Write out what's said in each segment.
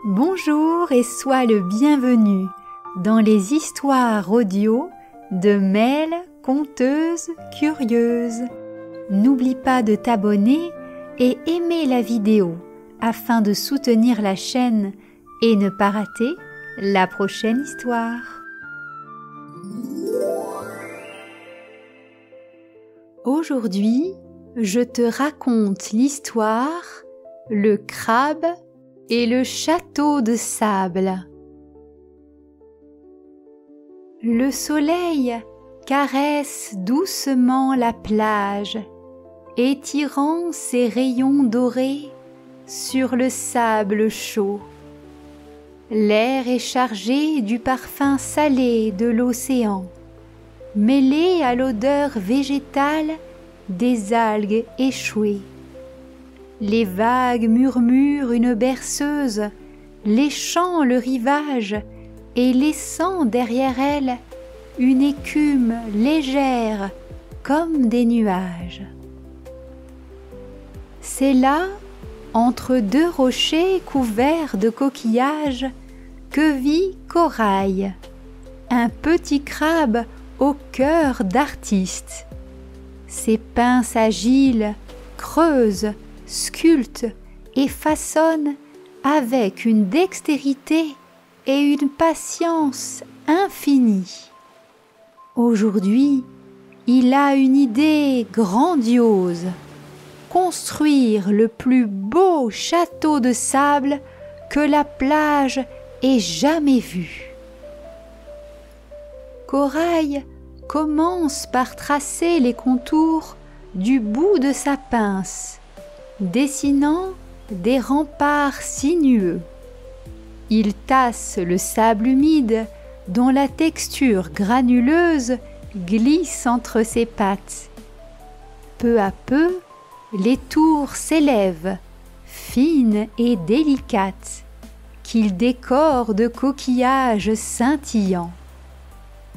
Bonjour et sois le bienvenu dans les histoires audio de Mel, conteuse curieuse. N'oublie pas de t'abonner et aimer la vidéo afin de soutenir la chaîne et ne pas rater la prochaine histoire. Aujourd'hui, je te raconte l'histoire Le crabe et le château de sable. Le soleil caresse doucement la plage, étirant ses rayons dorés sur le sable chaud. L'air est chargé du parfum salé de l'océan, mêlé à l'odeur végétale des algues échouées. Les vagues murmurent une berceuse, léchant le rivage et laissant derrière elles une écume légère comme des nuages. C'est là, entre deux rochers couverts de coquillages, que vit Corail, un petit crabe au cœur d'artiste. Ses pinces agiles creusent, sculptent et façonnent avec une dextérité et une patience infinie. Aujourd'hui, il a une idée grandiose: construire le plus beau château de sable que la plage ait jamais vu. Corail commence par tracer les contours du bout de sa pince, dessinant des remparts sinueux. Il tasse le sable humide dont la texture granuleuse glisse entre ses pattes. Peu à peu, les tours s'élèvent, fines et délicates, qu'il décore de coquillages scintillants.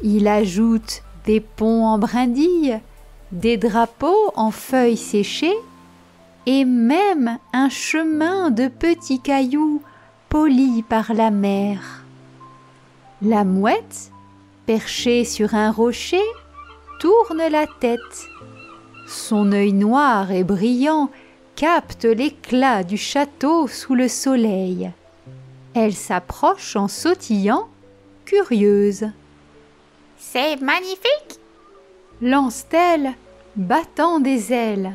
Il ajoute des ponts en brindilles, des drapeaux en feuilles séchées, et même un chemin de petits cailloux polis par la mer. La mouette, perchée sur un rocher, tourne la tête. Son œil noir et brillant capte l'éclat du château sous le soleil. Elle s'approche en sautillant, curieuse. « C'est magnifique !» lance-t-elle, battant des ailes.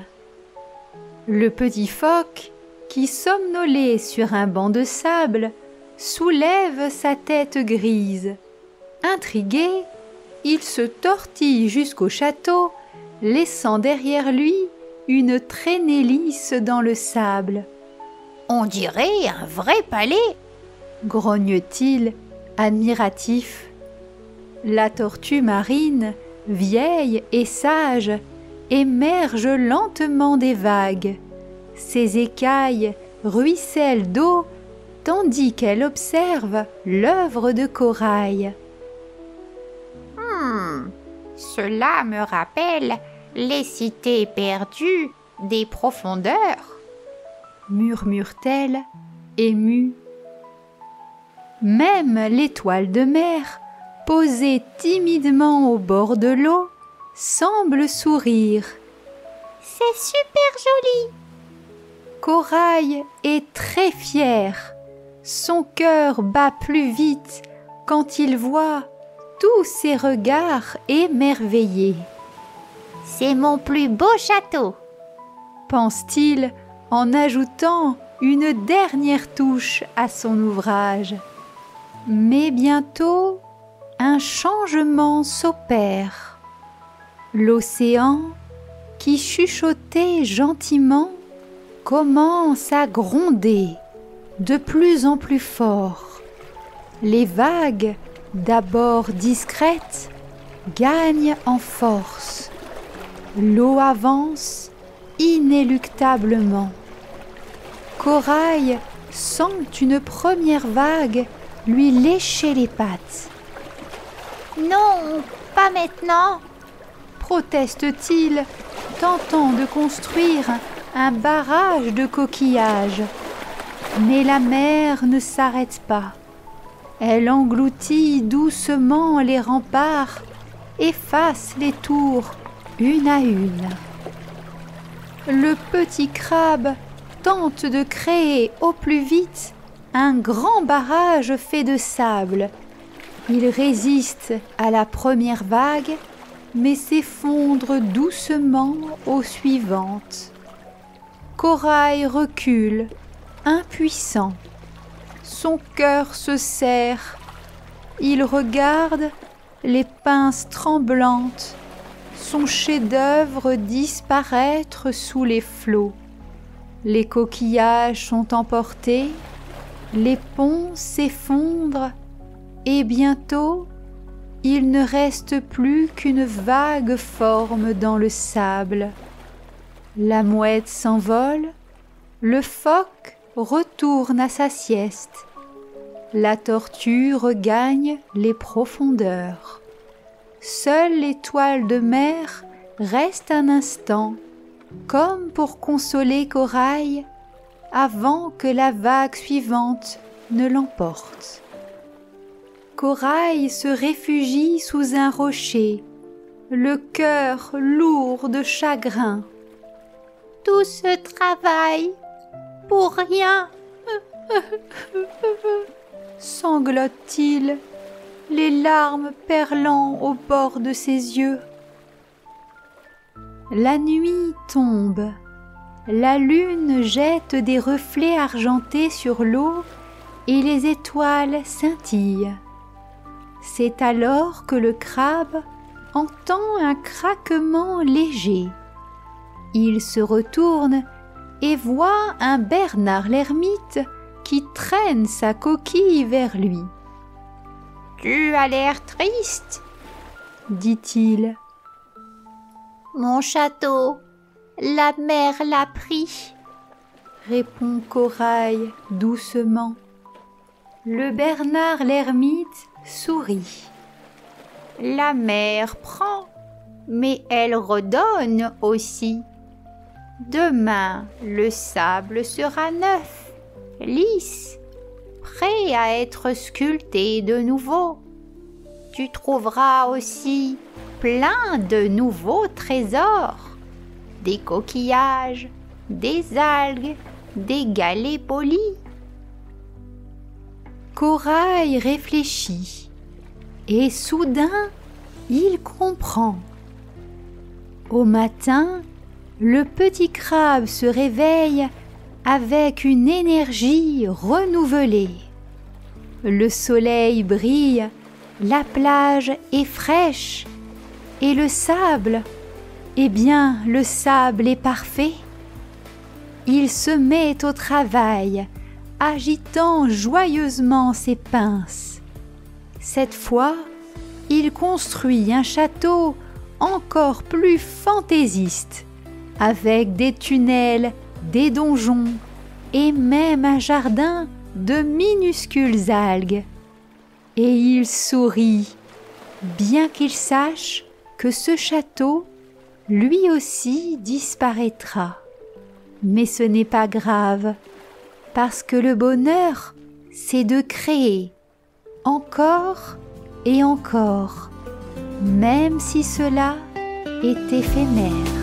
Le petit phoque, qui somnolait sur un banc de sable, soulève sa tête grise. Intrigué, il se tortille jusqu'au château, laissant derrière lui une traînée lisse dans le sable. « On dirait un vrai palais !» grogne-t-il, admiratif. La tortue marine, vieille et sage, émerge lentement des vagues. Ses écailles ruissellent d'eau tandis qu'elle observe l'œuvre de Corail. Cela me rappelle les cités perdues des profondeurs, murmure-t-elle, émue. Même l'étoile de mer, posée timidement au bord de l'eau, semble sourire. C'est super joli. Corail est très fier. Son cœur bat plus vite quand il voit tous ces regards émerveillés. C'est mon plus beau château, pense-t-il en ajoutant une dernière touche à son ouvrage. Mais bientôt, un changement s'opère. L'océan, qui chuchotait gentiment, commence à gronder de plus en plus fort. Les vagues, d'abord discrètes, gagnent en force. L'eau avance inéluctablement. Corail sent une première vague lui lécher les pattes. « Non, pas maintenant !» proteste-t-il, tentant de construire un barrage de coquillages. Mais la mer ne s'arrête pas. Elle engloutit doucement les remparts, efface les tours une à une. Le petit crabe tente de créer au plus vite un grand barrage fait de sable. Il résiste à la première vague, mais s'effondre doucement aux suivantes. Corail recule, impuissant. Son cœur se serre. Il regarde, les pinces tremblantes, son chef-d'œuvre disparaître sous les flots. Les coquillages sont emportés, les ponts s'effondrent, et bientôt, il ne reste plus qu'une vague forme dans le sable. La mouette s'envole, le phoque retourne à sa sieste. La tortue regagne les profondeurs. Seule l'étoile de mer reste un instant, comme pour consoler Corail, avant que la vague suivante ne l'emporte. Corail se réfugie sous un rocher, le cœur lourd de chagrin. Tout ce travail pour rien. Sanglote-t-il, les larmes perlant au bord de ses yeux. La nuit tombe. La lune jette des reflets argentés sur l'eau et les étoiles scintillent. C'est alors que le crabe entend un craquement léger. Il se retourne et voit un Bernard l'ermite qui traîne sa coquille vers lui. « Tu as l'air triste, » dit-il. « Mon château, la mer l'a pris, » répond Corail doucement. Le Bernard l'ermite sourit. « La mer prend, mais elle redonne aussi. Demain, le sable sera neuf, lisse, prêt à être sculpté de nouveau. Tu trouveras aussi plein de nouveaux trésors, des coquillages, des algues, des galets polis. » Corail réfléchit et soudain il comprend. Au matin, le petit crabe se réveille avec une énergie renouvelée. Le soleil brille, la plage est fraîche et le sable, eh bien le sable est parfait. Il se met au travail, agitant joyeusement ses pinces. Cette fois, il construit un château encore plus fantaisiste, avec des tunnels, des donjons et même un jardin de minuscules algues. Et il sourit, bien qu'il sache que ce château, lui aussi, disparaîtra. Mais ce n'est pas grave, parce que le bonheur, c'est de créer, encore et encore, même si cela est éphémère.